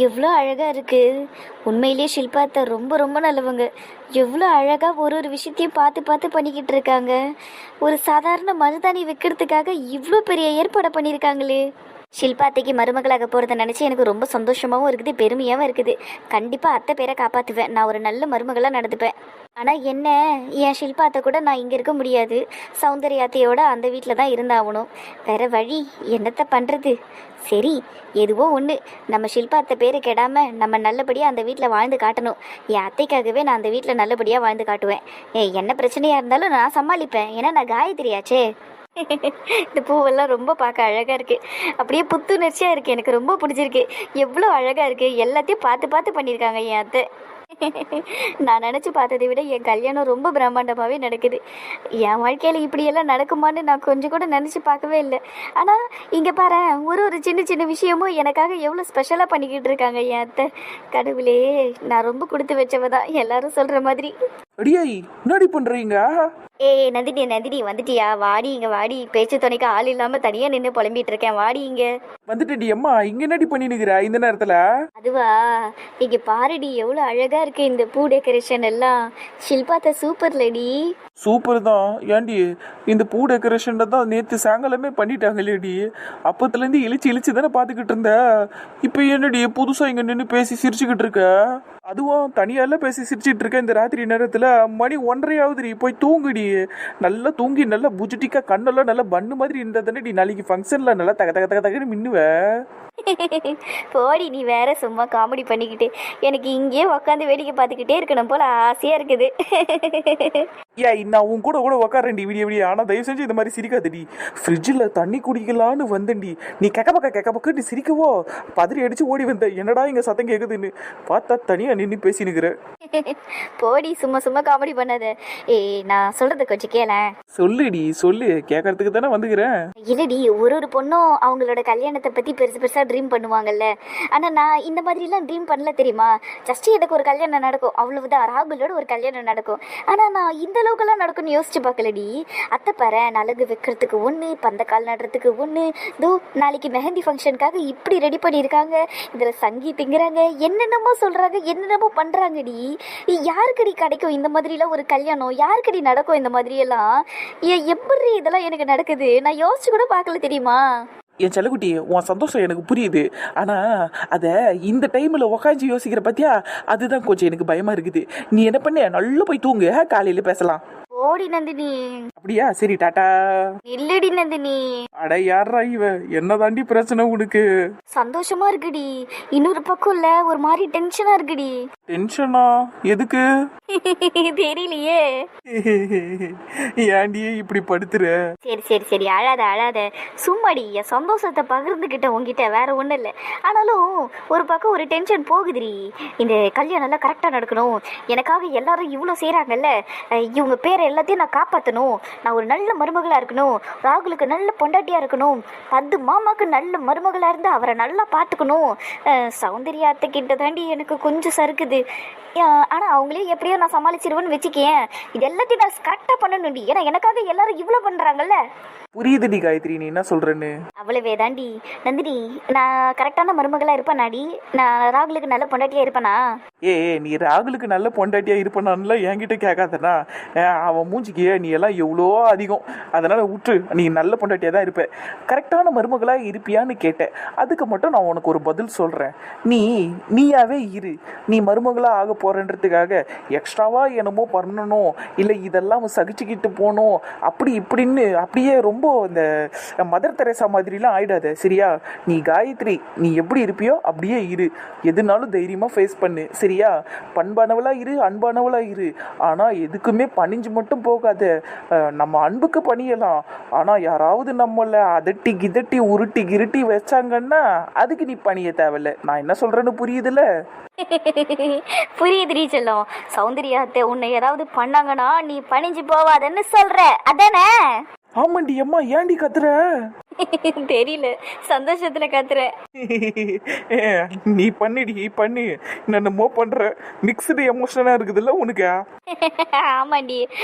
எவ்வளோ அழகா இருக்கு. உண்மையிலேயே ஷில்பா அத்தை ரொம்ப ரொம்ப நல்லவங்க. எவ்வளோ அழகா ஒரு ஒரு விஷயத்தையும் பார்த்து பார்த்து பண்ணிக்கிட்டு இருக்காங்க. ஒரு சாதாரண மருதாணி வைக்கிறதுக்காக இவ்வளோ பெரிய ஏற்பாடை பண்ணியிருக்காங்களே. ஷில்பா அத்தைக்கு மருமகளாக போகிறத நினச்சி எனக்கு ரொம்ப சந்தோஷமாகவும் இருக்குது, பெருமையாகவும் இருக்குது. கண்டிப்பாக அத்தை பேரை காப்பாற்றுவேன். நான் ஒரு நல்ல மருமகளாக நடந்துப்பேன். ஆனால் என்ன, என் ஷில்பா அத்தை கூட நான் இங்கே இருக்க முடியாது. சௌந்தர்யாத்தையோட அந்த வீட்டில் தான் இருந்தாகணும். வேற வழி என்னத்தை பண்ணுறது? சரி, எதுவோ ஒன்று, நம்ம ஷில்பா அத்தை பேர் கெடாமல் நம்ம நல்லபடியாக அந்த வீட்டில் வாழ்ந்து காட்டணும். என் அத்தைக்காகவே நான் அந்த வீட்டில் நல்லபடியாக வாழ்ந்து காட்டுவேன். என்ன பிரச்சனையாக இருந்தாலும் நான் சமாளிப்பேன். ஏன்னா நான் காயத்ரியாச்சே. இந்த பூவெல்லாம் ரொம்ப பார்க்க அழகாக இருக்குது. அப்படியே புத்துணர்ச்சியாக இருக்குது. எனக்கு ரொம்ப பிடிச்சிருக்கு. எவ்வளோ அழகாக இருக்குது. எல்லாத்தையும் பார்த்து பார்த்து பண்ணியிருக்காங்க என் அத்தை. நான் நினச்சி பார்த்ததை விட என் கல்யாணம் ரொம்ப பிரம்மாண்டமாகவே நடக்குது. என் வாழ்க்கையில் இப்படியெல்லாம் நடக்குமான்னு நான் கொஞ்சம் கூட நினச்சி பார்க்கவே இல்லை. ஆனால் இங்கே பாரு, ஒரு ஒரு சின்ன சின்ன விஷயமும் எனக்காக எவ்வளோ ஸ்பெஷலாக பண்ணிக்கிட்டு இருக்காங்க என் அத்தை. கடவுளே, நான் ரொம்ப கொடுத்து வச்சவ தான் எல்லாரும் சொல்கிற மாதிரி. அடியாய், என்னடி பண்றீங்க? நந்தினி நந்தினி வந்துட்டியா? வாடி இங்கே வாடி. பேச்சு துணைக்கு ஆள் இல்லாமல் தனியாக நின்று புலம்பிட்டு இருக்கேன். வாடி இங்கே. வந்துட்டடி அம்மா. இங்க என்னடி பண்ணினுக்கிற இந்த நேரத்துல? அதுவா, இங்க பாருடி எவ்வளவு அழகா இருக்கு இந்த பூ டெக்கரேஷன் எல்லாம். ஷில்பாத்த சூப்பர் லேடி. சூப்பர் தான். ஏண்டி, இந்த பூ டெக்கரேஷன் தான் நேற்று சாயங்காலமே பண்ணிட்டாங்களேடி. அப்பத்துலேருந்து இழிச்சு தானே பார்த்துக்கிட்டு இருந்த. இப்போ என்னடி புதுசாக இங்கே நின்று பேசி சிரிச்சுக்கிட்டு இருக்க? அதுவும் தனியால பேசி சிரிச்சிட்டு இருக்க இந்த ராத்திரி நேரத்தில். மணி 1:30 ஆகுதுடி. போய் தூங்குடி. நல்லா தூங்கி நல்லா புஜிட்டிக்கா கண்ணெல்லாம் நல்லா பண்ணு மாதிரி இருந்தா தானே நாளைக்கு ஃபங்க்ஷனில் நல்லா தக தக தக தகன்னு மின்னுவ. போடி, நீ வேற சும்மா காமெடி பண்ணிக்கிட்டு. எனக்கு இங்கேயே உட்காந்து வேடிக்கை பார்த்துக்கிட்டே இருக்கணும் போல ஆசையா இருக்குது. நான் உன் கூட கூட உக்காரண்டி விடிய விடிய. ஆனால் தயவு செஞ்சு இந்த மாதிரி சிரிக்காதடி. ஃப்ரிட்ஜில் தண்ணி குடிக்கலான்னு வந்தேன்டி. நீ கெக்க பக்கன்னு சிரிக்கவோ பதறி அடிச்சு ஓடி வந்த. என்னடா இங்கே சத்தம் கேட்குதுன்னு பார்த்தா தனியாக நின்று பேசினுக்கிற. போடி, சும்மா சும்மா காமெடி பண்ணாத. நான் சொல்றத கொஞ்சம் கேளேன். சொல்லுடி சொல்லு, கேட்கறதுக்கு தானே வந்துக்கிறேன். இல்லடி, ஒரு ஒரு பொண்ணும் அவங்களோட கல்யாணத்தை பற்றி பெருசு பெருசாக ட்ரீம் பண்ணுவாங்கல்ல. ஆனால் நான் இந்த மாதிரிலாம் ட்ரீம் பண்ணல தெரியுமா. ஜஸ்ட் எனக்கு ஒரு கல்யாணம் நடக்கும், அவ்வளவுதான். ராகுலோட ஒரு கல்யாணம் நடக்கும். ஆனால் நான் இந்த அளவுக்குலாம் நடக்கும்னு யோசிச்சு பார்க்கலடி. அத்தை பாரு, நலங்கு வைக்கிறதுக்கு ஒன்று, பந்தக்கால் நடுறதுக்கு ஒன்று, இதோ நாளைக்கு மெஹந்தி ஃபங்க்ஷனுக்காக இப்படி ரெடி பண்ணியிருக்காங்க. இதில் சங்கீத்துங்கிறாங்க, என்னென்னமோ சொல்கிறாங்க, என்னென்னமோ பண்ணுறாங்கடி. யாருக்கடி கிடைக்கும் இந்த மாதிரிலாம் ஒரு கல்யாணம்? யாருக்கடி நடக்கும் இந்த மாதிரியெல்லாம்? எப்படி இதெல்லாம் எனக்கு நடக்குது? நான் யோசிச்சு கூட பார்க்கல தெரியுமா. என் செல்லக்குட்டி, உன் சந்தோஷம் எனக்கு புரியுது. ஆனால் அதை இந்த டைமில் உக்காந்து யோசிக்கிற பத்தியா, அதுதான் கொஞ்சம் எனக்கு பயமாக இருக்குது. நீ என்ன பண்ண, நல்லா போய் தூங்கு, காலையில் பேசலாம். ஓடி நந்தினி. அப்படியா? சரி, டாட்டா. இல்லடி நந்தினி. அட யாரா இவ? என்ன தாண்டி பிரச்சனை உனக்கு? சந்தோஷமா இருக்குடி. இன்னொரு பக்கம் இல்ல, ஒரு மாதிரி டென்ஷனா இருக்குடி. டென்ஷனா? எதுக்கு? தெரியலையே. ஏண்டி இப்படி படுத்துற? சரி சரி சரி, அழாத அழாத. சும்மாடி, என் சந்தோஷத்தை பகிர்ந்துகிட்ட உங்ககிட்ட, வேற ஒன்றும் இல்லை. ஆனாலும் ஒரு பக்கம் ஒரு டென்ஷன் போகுதுடி. இந்த கல்யாணம் எல்லாம் கரெக்டாக நடக்கணும். எனக்காக எல்லாரும் இவ்வளோ செய்கிறாங்கல்ல, இவங்க பேரை எல்லாத்தையும் நான் காப்பாற்றணும். நான் ஒரு நல்ல மருமகளாக இருக்கணும். ராகுலுக்கு நல்ல பொண்டாட்டியாக இருக்கணும். 10 மாமாவுக்கு நல்ல மருமகளாக இருந்து அவரை நல்லா பார்த்துக்கணும். சௌந்தர்யா அத்தை கிட்ட தாண்டி எனக்கு கொஞ்சம் சறுக்குது. ஆனால் அவங்களே எப்படியோ நான் சமாளிச்சிருவேன்னு வச்சுக்கேன். இது எல்லாத்தையும் நான் கரெக்டாக பண்ணணும்டி. ஏன்னா எனக்காக எல்லாரும் இவ்வளோ பண்ணுறாங்கல்ல. புரியுதுடி காயத்ரி, நீ என்ன சொல்றேன்னு. அவ்வளவே தாண்டி நந்தினி. நான் கரெக்டான மருமகளா இருப்பேனாடி? நான் ராகுலுக்கு நல்ல பொண்டாட்டியா இருப்பேனா? நீ ராகுலுக்கு நல்ல பொண்டாட்டியா இருப்பனான்ல என்கிட்ட கேட்காதனா? அவன் மூஞ்சிக்கு நீ எல்லாம் எவ்வளோ அதிகம். அதனால விட்டு, நீ நல்ல பொண்டாட்டியா தான் இருப்ப. கரெக்டான மருமகளா இருப்பியான்னு கேட்டேன். அதுக்கு மட்டும் நான் உனக்கு ஒரு பதில் சொல்றேன். நீயாவே இரு. நீ மருமகளா ஆக போறன்றதுக்காக எக்ஸ்ட்ராவா என்னமோ பண்ணணும், இல்லை இதெல்லாம் சகிச்சுக்கிட்டு போகணும், அப்படி இப்படின்னு அப்படியே ரொம்ப இந்த மதர் தெரேசா மாதிரிலாம் ஆயிடாத, சரியா? நீ காயத்ரி, நீ எப்படி இருப்பியோ அப்படியே இரு. எதுனாலும் தைரியமா ஃபேஸ் பண்ணு, சரியா? பண்பானவளா இரு, அன்பானவளா இரு. ஆனா எதுக்குமே பணிஞ்சு மட்டும் போகாத. நம்ம அன்புக்கு பணியலாம், ஆனா யாராவது நம்மள அதட்டி கிதட்டி உருட்டி கிருட்டி வச்சாங்கன்னா அதுக்கு நீ பணிய தேவையில்ல. நான் என்ன சொல்றேன்னு புரியுதுல்ல? புரியுதுடி செல்லம். சௌந்தர்யாத்தை உன்னை ஏதாவது பண்ணாங்கன்னா நீ பணிஞ்சு போவாதன்னு சொல்ற, அதானே? ஆமாண்டி அம்மா. ஏண்டி கத்துற? தெரியல, சந்தோஷத்துல கத்துறேன். நீ பண்ணிடி பண்ணி என்னென்னமோ பண்ற, மிக்ஸ்டு எமோஷனா இருக்குதுல்ல உனக்கு. ஆமாண்டி,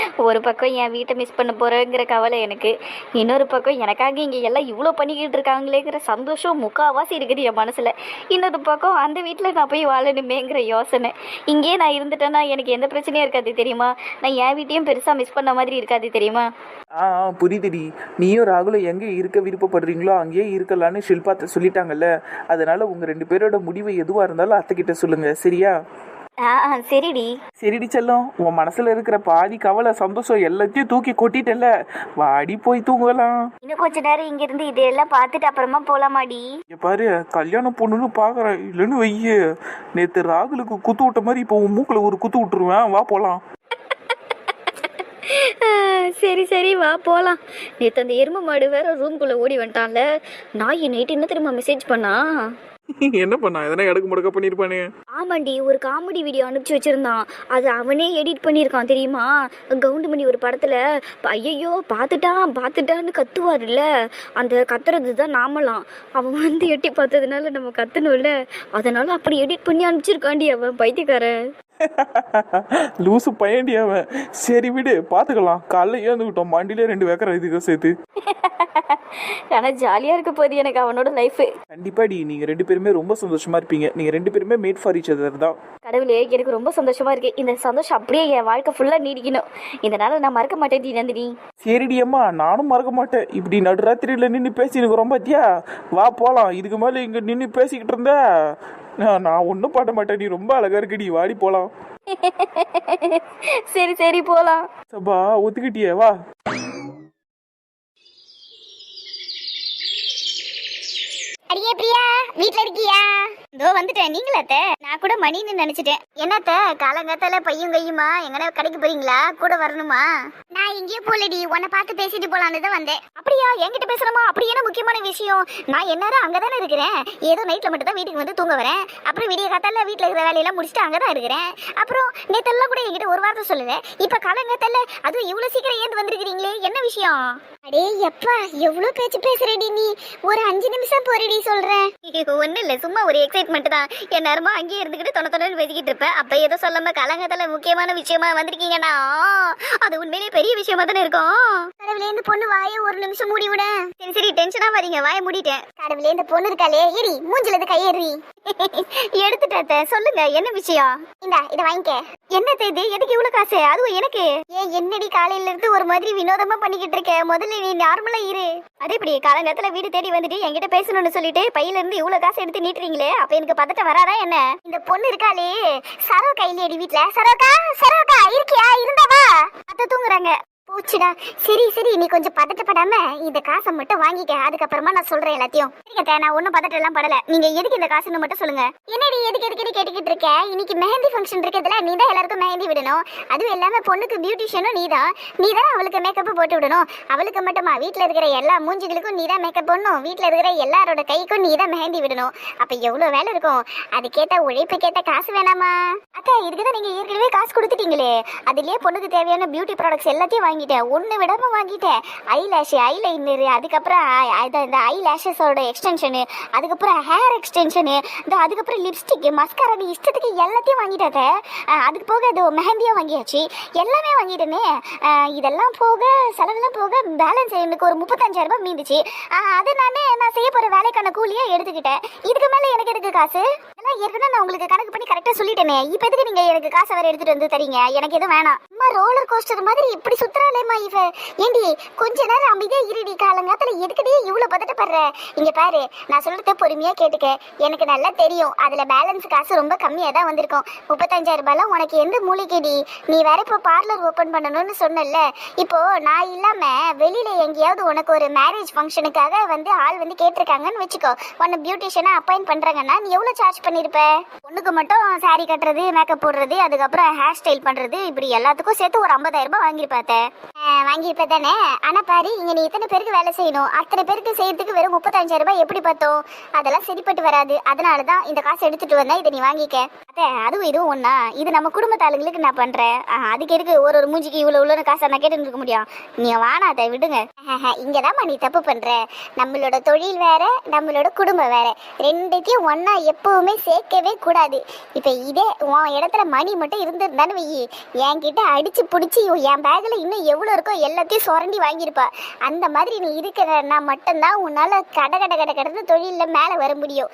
ஒரு பக்கம் என் வீட்டை மிஸ் பண்ண போறேங்கிற கவலை எனக்கு, இன்னொரு பக்கம் எனக்காக இங்க எல்லாம் இவ்வளோ பண்ணிக்கிட்டு இருக்காங்களேங்கிற சந்தோஷம் முக்காவாசி இருக்குது என் மனசுல. இன்னொரு பக்கம் அந்த வீட்டில் நான் போய் வாழணுமேங்கிற யோசனை. இங்கேயே நான் இருந்துட்டேன்னா எனக்கு எந்த பிரச்சனையும் இருக்காது தெரியுமா. நான் என் வீட்டையும் பெருசா மிஸ் பண்ண மாதிரி இருக்காது தெரியுமா. புரியுதுடி. நீயும் ராகுலும் எங்கே இருக்க விருப்பப்படுறீங்களோ அங்கேயே இருக்கலான்னு ஷில்பா சொல்லிட்டாங்கல்ல. அதனால உங்க 2 பேரோட முடிவு எதுவா இருந்தாலும் அத்தை கிட்ட சொல்லுங்க, சரியா? சரிடி. சரிடி செல்லம், உன் மனசுல இருக்கிற பாதி கவலை சந்தோஷம் எல்லாத்தையும் தூக்கி கொட்டிட்டல, வாடி போய் தூங்கலாம். இன்னும் கொஞ்ச நேரம் இங்க இருந்து இதெல்லாம் பார்த்துட்டு அப்புறமா போலாமாடி. பாரு, கல்யாணம் பொண்ணுன்னு பாக்குறேன், இல்லைன்னு வைய நேத்து ராகுலுக்கு குத்து விட்ட மாதிரி இப்போ உன் மூக்குல ஒரு குத்து விட்டுருவேன், வா போலாம். சரி சரி வா போலாம். நேற்று அந்த எருமை மாடு வேற ரூம்குள்ள ஓடி வந்துட்டான்ல. நாய் நைட்டு என்ன தெரியுமா மெசேஜ் பண்ணா? என்ன பண்ணா? எதனா இடக்கு முடக்க பண்ணிருப்பானே. ஆமாண்டி, ஒரு காமெடி வீடியோ அனுப்பிச்சு வச்சிருந்தான். அது அவனே எடிட் பண்ணியிருக்கான் தெரியுமா. கவுண்டமணி ஒரு படத்துல ஐயோ பார்த்துட்டான்னு கத்துவாருல்ல, அந்த கத்துறது தான் நாமலாம். அவன் வந்து எட்டி பார்த்ததுனால நம்ம கத்தணும்ல, அதனால அப்படி எடிட் பண்ணி அனுப்பிச்சிருக்காண்டி அவன் பைத்தியக்காரன். லூசு பையன்டி அவன். சரி விடு, பாத்துக்கலாம். காலைல ஏந்துக்கிட்டோம், மண்டிலே 2 வேக்கரை இதுக்கு சேர்த்து. ஆனா ஜாலியா இருக்க போது எனக்கு அவனோட லைஃப். கண்டிப்பாடி, நீங்க 2 பேருமே ரொம்ப சந்தோஷமா இருப்பீங்க. நீங்க 2 பேருமே மேட் ஃபார் ஈச் அதர் தான். கடவுளே, எனக்கு ரொம்ப சந்தோஷமா இருக்கு. இந்த சந்தோஷம் அப்படியே என் வாழ்க்கை ஃபுல்லா நீடிக்கணும். இதனால நான் மறக்க மாட்டேன் நந்தினி. சரிடி அம்மா, நானும் மறக்க மாட்டேன். இப்படி நடுராத்திரியில நின்று பேசினுக்கிறோம் பாத்தியா, வா போலாம். இதுக்கு மேல இங்க நின்று பேசிக்கிட்டு இருந்தா நான் ஒன்றும் பாட மாட்டேன். நீ ரொம்ப அழகா இருக்குடி, வாடி போலாம். சரி சரி போலாம். சபா ஒத்துக்கிட்டியே, வா. அடியே பிரியா, வீட்ல இருக்கியா? இதோ வந்துட்டேன். நீங்களா அத்தை? நான் கூட மணின்னு நினைச்சிட்டேன். என்னத்த காலங்காத்தால பையும் கையுமா எங்கனா கடைக்கு போறீங்களா? கூட வரணுமா? நான் எங்கேயும் போலடி, உன்னை பார்த்து பேசிட்டு போலான்னு தான் வந்தேன். அப்படியா? என்கிட்ட பேசணுமா? அப்படி என்ன முக்கியமான விஷயம்? நான் என்னாரும் அங்கதானே இருக்கிறேன். ஏதோ நைட்ல மட்டும் தான் வீட்டுக்கு வந்து தூங்க வரேன். அப்புறம் விடிய காத்தால வீட்டுல இருக்கிற வேலையெல்லாம் முடிச்சுட்டு அங்கதான் இருக்கிறேன். அப்புறம் நேத்தெல்லாம் கூட என்கிட்ட ஒரு வார்த்தை சொல்லுவேன். இப்ப காலங்காத்தால அதுவும் இவ்வளவு சீக்கிரம் ஏந்து வந்திருக்கிறீங்களே, என்ன விஷயம்? அடே எப்பா, எவ்வளவு பேச்சு பேசுறடி நீ. ஒரு 5 நிமிஷம் போறடி சொல்றேன். ஒண்ணு இல்ல, சும்மா ஒரு எக்ஸைட்மெண்ட் தான். என் நேரமா அங்கேயே இருந்துகிட்டு தொண்ணு பேசிக்கிட்டு இருப்பேன். அப்ப ஏதோ சொல்லாம காலங்காத்தால முக்கியமான விஷயமா வந்திருக்கீங்கன்னா அது உண்மையிலேயே பெரிய விஷயமா தானே இருக்கும். கடவுளே, இந்த பொண்ணு வாயை ஒரு நிமிஷம் மூடி விட. சரி சரி, டென்ஷனா வரீங்க, வாயை மூடிட்டேன். கடவுளே, இந்த பொண்ணு இருக்காளே, ஏறி மூஞ்சில இருந்து கையேறி எடுத்துட்ட. சொல்லுங்க, என்ன விஷயம்? இந்தா இத வாங்கிக்க. என்ன இது? எதுக்கு இவ்வளவு காசு? அதுவும் எனக்கு? என்னடி காலையில இருந்து ஒரு மாதிரி வினோதமா பண்ணிக்கிட்டு இருக்க? முதல்ல நீ நார்மலா இரு. அதே இப்படி காலங்காலத்துல வீடு தேடி வந்துட்டு என்கிட்ட பேசணும்னு சொல்லிட்டு பையில இருந்து இவ்வளவு காசு எடுத்து நீட்டுறீங்களே, அப்ப எனக்கு பதட்டம் வராதா என்ன? இந்த பொண்ணு இருக்காளே சரோ கையிலேடி வீட்டுல. சரோக்கா இருக்கியா? இருந்தாவா? அத்த தூங்குறாங்க. போச்சுடா. சரி சரி, நீ கொஞ்சம் பதட்டப்படாம இந்த காசை மட்டும் வாங்கிக்க. அதுக்கப்புறமா நான் சொல்றேன் எல்லாத்தையும். சரிங்க, நான் ஒன்னும் பதட்டம் எல்லாம் படல. நீங்க எதுக்கு இந்த காசுன்னு மட்டும் சொல்லுங்க. என்னடி எதுக்கு கேட்டுக்கிட்டு இருக்க? இன்னைக்கு மெஹந்தி ஃபங்க்ஷன் இருக்குதுல, நீ தான் எல்லாருக்கும் மெஹந்தி விடணும். அதுவும் எல்லாமே பொண்ணுக்கு பியூட்டிஷியனும் நீதான் அவளுக்கு மேக்கப் போட்டு விடணும். அவளுக்கு மட்டுமா? வீட்டுல இருக்கிற எல்லா மூஞ்சிகளுக்கும் நீதான் மேக்கப் போடணும். வீட்டுல இருக்கிற எல்லாரோட கைக்கும் நீதான் மெஹந்தி விடணும். அப்ப எவ்வளவு வேலை இருக்கும். அதுக்கேத்த உழைப்புக்கேத்த காசு வேணாமா? அக்கா, இதுக்குதான் நீங்க ஏற்கனவே காசு கொடுத்துட்டீங்களே. அதுலயே பொண்ணுக்கு தேவையான பியூட்டி ப்ராடக்ட்ஸ் எல்லாத்தையும் ஒண்ணு விடாம வாங்கிட்டேன். ஐலாஷ், ஐலைனர், அதுக்கப்புறம் இந்த ஐலாஷஸோட எக்ஸ்டென்ஷனு, அதுக்கப்புறம் ஹேர் எக்ஸ்டென்ஷனு, அதுக்கப்புறம் லிப்ஸ்டிக், மஸ்காரா, இஷ்டத்துக்கு எல்லாத்தையும் வாங்கிட்டேன். அதுக்கு போக இது மெஹந்தியும் வாங்கியாச்சு, எல்லாமே வாங்கிட்டேனே. இதெல்லாம் போக செலவெல்லாம் போக பேலன்ஸ் எனக்கு ஒரு 35,000 ரூபாய் மீந்துச்சு. அது நான் செய்ய போற வேலைக்கான கூலியா எடுத்துக்கிட்டேன். இதுக்கு மேல எனக்கு எதுக்கு காசு? எல்லாம் ஏற்கனவே நான் உங்களுக்கு கணக்கு பண்ணி கரெக்டா சொல்லிட்டேனே. இப்ப எதுக்கு நீங்க எனக்கு காசை வேற எடுத்துட்டு வந்து தரீங்க? எனக்கு எதுவும் வேணாம். அம்மா ரோலர் கோஸ்டர் மாதிரி இப்படி சுத்துறாளேம்மா இவ. ஏண்டி கொஞ்ச நேரம் அமைதியா இருடி. காலங்காத்துல எதுக்கடி இவ்வளவு பதட்டப்படுற? இங்க பாரு, நான் சொல்றத பொறுமையா கேட்டுக்க. எனக்கு நல்லா தெரியும் அதுல பேலன்ஸ் காசு ரொம்ப கம்மியா தான் வந்திருக்கும். 35,000 ரூபாய்லாம் உனக்கு எந்த மூலிகைடி? நீ வேற இப்போ பார்லர் ஓபன் பண்ணணும்னு சொன்னல. இப்போ நான் இல்லாம வெளியில எங்கேயாவது உனக்கு ஒரு மேரேஜ் ஃபங்க்ஷனுக்காக வந்து ஆள் வந்து கேட்டிருக்காங்கன்னு வச்சுக்கோ, உன்னை பியூட்டிஷியனா அப்பாயிண்ட் பண்றாங்கன்னா நீ எவ்வளவு சார்ஜ் பண்ணுவ? பண்ணிருப்ப? பொண்ணுக்கு மட்டும் saree கட்டுறது, மேக்கப் போடுறது, அதுக்கப்புறம் ஹேர் ஸ்டைல் பண்றது, இப்படி எல்லாத்துக்கும் சேர்த்து ஒரு 50,000 ரூபாய் வாங்கியிருப்பாத்த. வாங்கியிருப்ப தானே? ஆனா பாரு, இங்க நீ இத்தனை பேருக்கு வேலை செய்யணும். அத்தனை பேருக்கு செய்யறதுக்கு வெறும் 35,000 ரூபாய் எப்படி பார்த்தோம்? அதெல்லாம் சரிப்பட்டு வராது. அதனாலதான் இந்த காசை எடுத்துட்டு வந்தா இதை நீ வாங்கிக்க. அதுவும் இதுவும் ஒண்ணா? இது நம்ம குடும்பத்தாளுங்களுக்கு நான் பண்றேன். அதுக்கு எதுக்கு ஒரு மூஞ்சிக்கு இவ்வளவு காசை நான் கேட்டு இருக்க முடியும்? நீ வானாத விடுங்க. இங்கதான் நீ தப்பு பண்ற. நம்மளோட தொழில் வேற, நம்மளோட குடும்பம் வேற. ரெண்டுத்தையும் ஒன்னா எப்பவுமே சேர்க்கவே கூடாது. இப்ப இதே உன் இடத்துல மணி மட்டும் இருந்திருந்தான்னு வையி, என்கிட்ட அடிச்சு புடிச்சு என் பேக்ல இன்னும் எவ்வளவு இருக்கோ எல்லாத்தையும் சுரண்டி வாங்கியிருப்பா. அந்த மாதிரி நீ இருக்கிறன்னா மட்டும்தான் உன்னால கடந்து தொழில மேல வர முடியும்.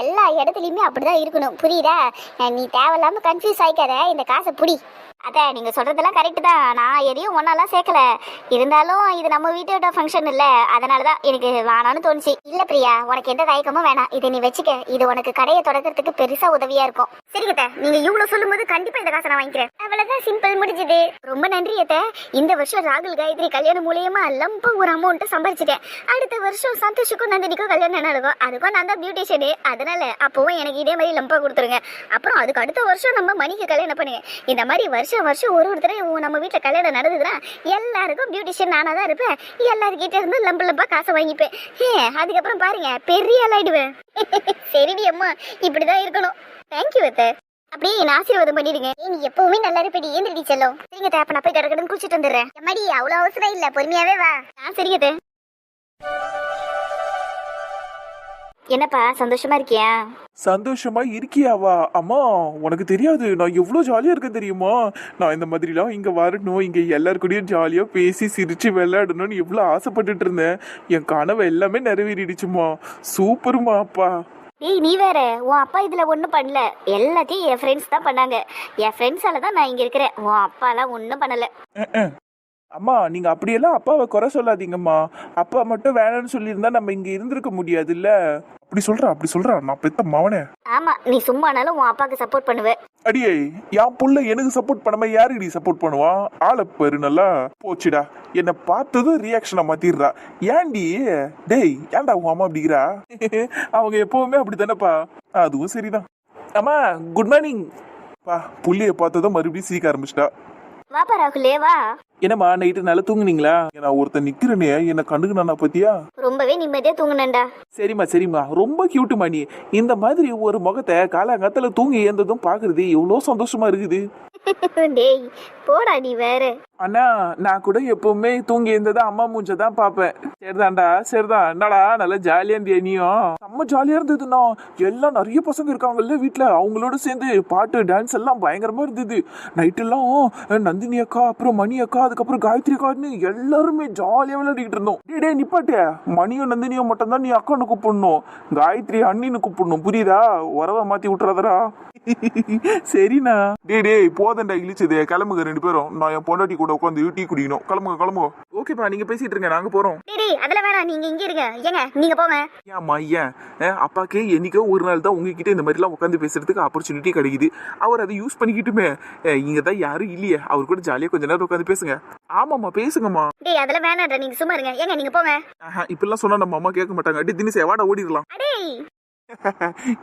எல்லா இடத்துலயுமே அப்படிதான் இருக்கணும், புரியுதா? நீ தேவையில்லாம கன்ஃபியூஸ் ஆயிக்காத. இந்த காசை புடி. அதான் நீங்க சொல்றதெல்லாம் கரெக்ட் தான். நான் எதையும் ஒன்னாலாம் சேர்க்கல. இருந்தாலும் இது நம்ம வீட்டோட ஃபங்க்ஷன் இல்ல, அதனாலதான் எனக்கு வேணான்னு தோணுச்சு. இல்ல பிரியா, உனக்கு எந்த தயக்கமும் வேணாம். இதை நீ வச்சுக்க. இது உனக்கு கடையை தொடக்கிறதுக்கு பெருசா உதவியா இருக்கும். சரி அத்தை, நீங்க இவ்வளவு சொல்லும் போது கண்டிப்பா இந்த காசை நான் வாங்கிக்கிறேன். அவ்வளவுதான், சிம்பிள், முடிஞ்சது. ரொம்ப நன்றி அத்தை. இந்த வருஷம் ராகுல் காயத்ரி கல்யாணம் மூலியமா லம்பா ஒரு அமௌண்ட் சம்பாதிச்சிட்டேன். அடுத்த வருஷம் சந்தோஷுக்கும் நந்தினிக்கும் கல்யாணம் நடக்கும். அதுக்கும் நான் தான் பியூட்டிஷியனு. அதனால அப்பவும் எனக்கு இதே மாதிரி லம்பா கொடுத்துருங்க. அப்புறம் அதுக்கு அடுத்த வருஷம் நம்ம மணிக்கு கல்யாணம் பண்ணுங்க. இந்த மாதிரி வருஷம் ஒருத்தரை நம்ம வீட்டுல கல்யாணம் நடந்ததுன்னா எல்லாருக்கும் பியூட்டிஷியன் நானா தான் இருப்பேன். எல்லாருக்கிட்ட இருந்து லம்பா காசை வாங்கிப்பேன். அதுக்கப்புறம் பாருங்க, பெரிய ஆளாயிடுவேன். சரிடி அம்மா, இப்படிதான் இருக்கணும். தேங்க்யூ அத்தை. அப்படியே என் ஆசீர்வாதம் பண்ணிடுங்க. நீ எப்பவுமே நல்லா இருப்படி. ஏந்திரடி செல்லும். சரிங்க அப்ப நான் போய் கடற்கடன் குளிச்சுட்டு வந்துடுறேன். எம்மாடி, அவ்வளவு அவசரம் இல்ல, பொறுமையாவே வா. சரிங்க. என்னப்பா சந்தோஷமா இருக்கியா? சந்தோஷமா இருக்கியாவா? அம்மா, உனக்கு தெரியாது நான் எவ்வளோ ஜாலியாக இருக்கேன் தெரியுமா? நான் இந்த மாதிரிலாம் இங்கே வரணும், இங்கே எல்லாருக்கூடயும் ஜாலியாக பேசி சிரித்து விளையாடணும்னு எவ்வளோ ஆசைப்பட்டுட்டு இருந்தேன். என் கனவு எல்லாமே நிறைவேறிடுச்சுமா. சூப்பருமா அப்பா. ஏய், நீ வேற, உன் அப்பா இதுல ஒன்றும் பண்ணல. எல்லாத்தையும் என் ஃப்ரெண்ட்ஸ் தான் பண்ணாங்க. என் ஃப்ரெண்ட்ஸால தான் நான் இங்க இருக்கிறேன். உன் அப்பாலாம் ஒன்றும் பண்ணல. அம்மா, நீங்க அப்படியெல்லாம் அப்பாவை குறை சொல்லாதீங்கம்மா. அப்பா மட்டும் வேணும்னு சொல்லியிருந்தா நம்ம இங்க இருந்திருக்க முடியாதுல்ல. அப்படி சொல்றா நான் பெத்த மவனே. ஆமா, நீ சும்மானாலும் உன் அப்பாவுக்கு சப்போர்ட் பண்ணுவ. அடியே, என் புள்ள எனக்கு சப்போர்ட் பண்ணாம யாருக்கு நீ சப்போர்ட் பண்ணுவான்? ஆளை பாரு, நல்லா போச்சுடா. என்னை பார்த்ததும் ரியாக்ஷனை மாத்திடுறா. ஏன்டி டேய், ஏன்டா உன் அம்மா அப்படிங்கிறா? அவங்க எப்பவுமே அப்படித்தானப்பா. அதுவும் சரிதான். அம்மா, குட் மார்னிங் பா. புள்ளைய பார்த்ததும் மறுபடியும் சிரிக்க ஆரம்பிச்சிட்டா. வாப்பா ராகுலே, வா. என்னம்மா, நைட்டு நல்லா தூங்குனீங்களா? நான் ஒருத்தன் நிக்கிறேனே, என்ன கண்டுக்குனா பத்தியா? ரொம்பவே நிம்மதியா தூங்குனேன்டா. சரிம்மா, ரொம்ப கியூட்டுமா நீ. இந்த மாதிரி ஒரு முகத்தை காலங்காலத்துல தூங்கி ஏந்ததும் பாக்குறது எவ்வளவு சந்தோஷமா இருக்குது. டேய் போடா நீ வேற. அண்ணா, நான் கூட எப்பவுமே தூங்கி இருந்ததா அம்மா மூஞ்சதான் பாப்பேன். சரிதான். என்னடா நல்லா ஜாலியா இருந்தியா நீயும்? செம்ம ஜாலியா இருந்ததுண்ணா. எல்லாம் நிறைய பசங்க இருக்காங்கல்ல வீட்டுல, அவங்களோட சேர்ந்து பாட்டு டான்ஸ் எல்லாம் பயங்கரமா இருந்தது. நைட் எல்லாம் நந்தினி அக்கா, அப்புறம் மணி அக்கா, அதுக்கப்புறம் காயத்ரி அக்கான்னு எல்லாருமே ஜாலியா விளையாடிக்கிட்டு இருந்தோம். டே நிப்பாட்டே, மணியும் நந்தினியும் மட்டும் தான் நீ அக்கான்னு கூப்பிடணும், காயத்ரி அண்ணின்னு கூப்பிடணும், புரியுதா? உறவை மாத்தி விட்டுறாதரா. சரிண்ணா. டே போதண்டா இழிச்சது. கிளம்புங்க ரெண்டு பேரும். நான் என் பொண்டாட்டி கூட உட்காந்து டீ குடிக்கணும். கிளம்புங்க. ஓகேப்பா, நீங்க பேசிட்டு இருங்க, நாங்க போறோம். டேய் அதெல்லாம் வேணாம், நீங்க இங்க இருங்க. ஏங்க நீங்க போங்க. ஏம்மா, அப்பாக்கே என்னைக்கோ ஒரு நாள் தான் உங்ககிட்ட இந்த மாதிரிலாம் உட்காந்து பேசுறதுக்கு ஆப்பர்ச்சுனிட்டி கிடைக்குது. அவர் அதை யூஸ் பண்ணிக்கிட்டுமே. இங்க தான் யாரும் இல்லையே, அவர் கூட ஜாலியா கொஞ்ச நேரம் உட்காந்து பேசுங்க. ஆமாம்மா, பேசுங்கம்மா. டேய் அதெல்லாம் வேணாம்டா, நீங்க சும்மா இருங்க. ஏங்க நீங்க போங்க. இப்பெல்லாம் சொன்னா நம்ம அம்மா கேட்க மாட்டாங்க. அடி தினசே வாடா ஓடிடலாம். டேய்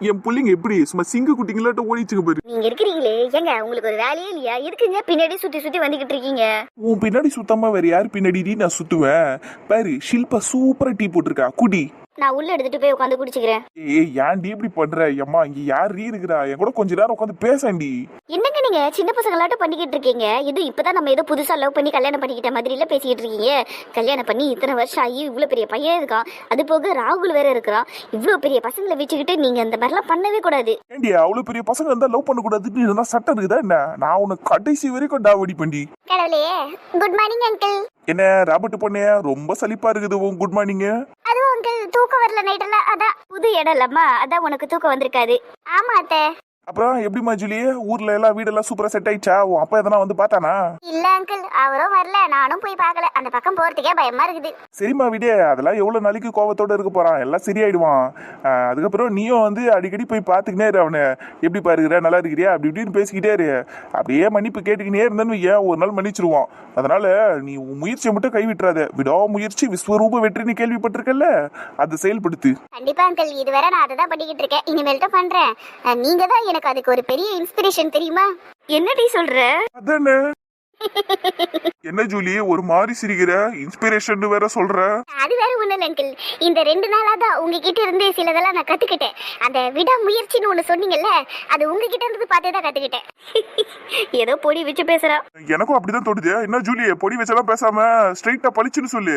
என் புள்ளிங்க எப்படி சும்மா சிங்க குட்டிங்களாட்ட ஓடிச்சுங்க பாரு. நீங்க இருக்கிறீங்களே, ஏங்க உங்களுக்கு ஒரு வேலையே இல்லையா? இருக்குங்க பின்னாடி சுத்தி வந்துகிட்டு இருக்கீங்க. உன் பின்னாடி சுத்தமா வேற யாரு பின்னாடி நான் சுத்துவேன் பாரு. ஷில்பா சூப்பரா டீ போட்டிருக்கா, குடி. நான் உள்ள எடுத்துட்டு போய் உட்காந்து குடிச்சுக்கிறேன். ஏய், ஏன்டி இப்படி பண்ற? அம்மா, இங்க யாரு இருக்கிறா? என் கூட கொஞ்ச நேரம் உட்காந்து பேசாண்டி. என்னங்க நீங்க சின்ன பசங்களாட்டம் பண்ணிக்கிட்டு இருக்கீங்க? இது இப்பதான் நம்ம ஏதோ புதுசா லவ் பண்ணி கல்யாணம் பண்ணிக்கிட்ட மாதிரி இல்ல பேசிக்கிட்டு இருக்கீங்க. கல்யாணம் பண்ணி இத்தனை வருஷம் ஆகி இவ்வளவு பெரிய பையன் இருக்கான், அது போக ராகுல் வேற இருக்கிறான். இவ்வளவு பெரிய பசங்களை வச்சுக்கிட்டு நீங்க இந்த மாதிரிலாம் பண்ணவே கூடாது. ஏண்டி, அவ்வளவு பெரிய பசங்க இருந்தா லவ் பண்ண கூடாதுன்னு இருந்தா சட்டம் இருக்குதா என்ன? நான் உனக்கு கடைசி வரைக்கும் டாவடி பண்ணி. கடவுளே, குட் மார்னிங் அங்கிள். என்ன ராபர்ட் பொண்ணே, ரொம்ப சலிப்பா இருக்குது உன் குட் மார்னிங். அதுவும் அங்கிள் தூக்கம் வரல நைட்ல. அதான் புது இடம் இல்லம்மா, அதான் உனக்கு தூக்கம் வந்திருக்காது. ஆமா அத்தை. அப்புறம் எப்படிம்மா ஜூலி, ஊர்ல எல்லாம் வீடெல்லாம் சூப்பரா செட் ஆயிடுச்சா? உன் அப்பா எதனா வந்து பார்த்தானா? இல்ல அங்கிள், அவரும் வரல, நானும் போய் பார்க்கல. அந்த பக்கம் போறதுக்கே பயமா இருக்குது. சரிம்மா விடு, அதெல்லாம் எவ்வளவு நாளைக்கு கோவத்தோட இருக்க போறான், எல்லாம் சரியாயிடுவான். அதுக்கப்புறம் நீயும் வந்து அடிக்கடி போய் பார்த்துக்கினே இரு அவனை. எப்படி பாருக்கிற, நல்லா இருக்கிறியா, அப்படி இப்படின்னு பேசிக்கிட்டே இரு. அப்படியே மன்னிப்பு கேட்டுக்கினே இருந்தேன்னு ஏன் ஒரு நாள் மன்னிச்சிருவான். அதனால நீ உன் முயற்சியை மட்டும் கைவிட்டுறாத. விடாமுயற்சி விஸ்வரூப வெற்றின்னு கேள்விப்பட்டிருக்கல, அதை செயல்படுத்து. கண்டிப்பா அங்கிள், இதுவரை நான் அதை தான் பண்ணிக்கிட்டு இருக்கேன், இனிமேல்ட்ட பண்றேன். நீங்க தான் எனக்கு அதுக்கு ஒரு பெரிய இன்ஸ்பிரேஷன், தெரியுமா? என்னடி சொல்ற? அதானே. என்ன ஜூலி ஒரு மாதிரி சிரிக்கிற, இன்ஸ்பிரேஷன் வேற சொல்ற? அது வேற ஒண்ணு இல்ல அங்கிள், இந்த 2 நாளா தான் உங்ககிட்ட இருந்து சிலதெல்லாம் நான் கத்துக்கிட்டேன். அந்த விடாமுயற்சின்னு ஒண்ணு சொன்னீங்கல்ல, அது உங்ககிட்ட இருந்து பார்த்தே தான் கத்துக்கிட்டேன். ஏதோ பொடி வச்சு பேசுறா. எனக்கும் அப்படிதான் தோணுது. என்ன ஜூலி, பொடி வச்செல்லாம் பேசாம ஸ்ட்ரைட்டா பளிச்சுன்னு சொல்லு,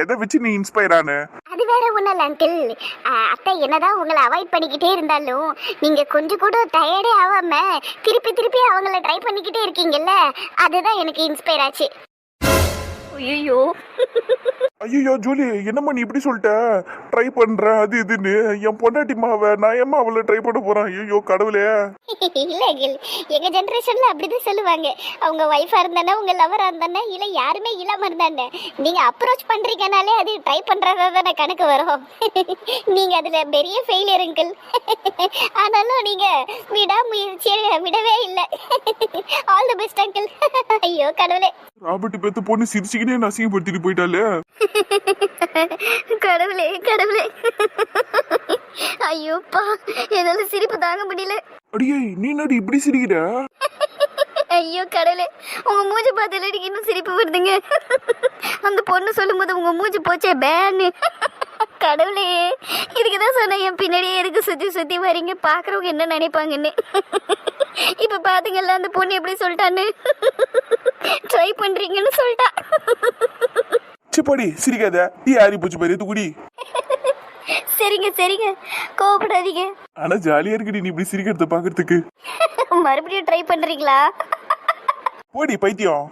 எதை வச்சு நீ இன்ஸ்பயர் ஆன? அது வேற ஒண்ணு இல்ல அங்கிள், அத்தை என்னதான் உங்களை அவாய்ட் பண்ணிக்கிட்டே இருந்தாலும் நீங்க கொஞ்சம் கூட டயர்டே ஆகாம திருப்பி திருப்பி அவங்கள ட்ரை பண்ணிக்கிட்டே இருக்கீங்கல்ல, அதுதான் எனக்கு இன்ஸ்பயர் ஆச்சு. ஐயோ, ஐயோ ஜூலி, என்னம்மா நீ இப்படி சொல்லிட்ட? ட்ரை பண்றேன் அது இதுன்னு என் பொண்டாட்டிமாவ நான் ஏம்மா அவளை ட்ரை பண்ண போறேன்? ஐயோ கடவுளே. இல்ல அங்கிள், எங்க ஜெனரேஷன்ல அப்படிதான் சொல்லுவாங்க. அவங்க ஒய்ஃபா இருந்தானே, உங்க லவரா இருந்தானே, இல்ல யாருமே இல்லாம இருந்தானே, நீங்க அப்ரோச் பண்றீங்கனாலே அது ட்ரை பண்றதா தானே கணக்கு வரும். நீங்க அதுல பெரிய ஃபெயிலியர் அங்கிள். ஆனாலும் நீங்க விடாமுயற்சியை விடவே இல்லை. All the best uncle. ஐயோ கடவுளே, ராபர்ட் பெத்த பொண்ணு சிரிச்சுக்கினே நசிங்கப்படுத்திட்டு போயிட்டாலே. கடவுளே கடவுளே. ஐயோப்பா, என்னால சிரிப்பு தாங்க முடியல. அடியே நீ என்னடி இப்படி சிரிக்கிற? ஐயோ கடவுளே, உங்க மூஞ்சி பார்த்து எனக்கு இன்னும் சிரிப்பு வருதுங்க. அந்த பொண்ணு சொல்லும்போது உங்க மூஞ்சி போச்சே பேன்னு. கடவுளே, இதுக்குதான் சொன்னேன் என் பின்னாடியே எதுக்கு சுத்தி சுத்தி வரீங்க, பாக்குறவங்க என்ன நினைப்பாங்கன்னு. இப்ப பாத்தீங்கல்ல அந்த பொண்ணு எப்படி சொல்லிட்டான்னு. ட்ரை பண்றீங்கன்னு சொல்லிட்டா. சிப்பாடி சிரிக்காத, டீ ஆறி போச்சு பாரு, குடி. சரிங்க சரிங்க, கோவப்படாதீங்க. ஆனா ஜாலியா இருக்குடி நீ இப்படி சிரிக்கிறத பாக்குறதுக்கு. மறுபடியும் ட்ரை பண்றீங்களா? போடி பைத்தியம்.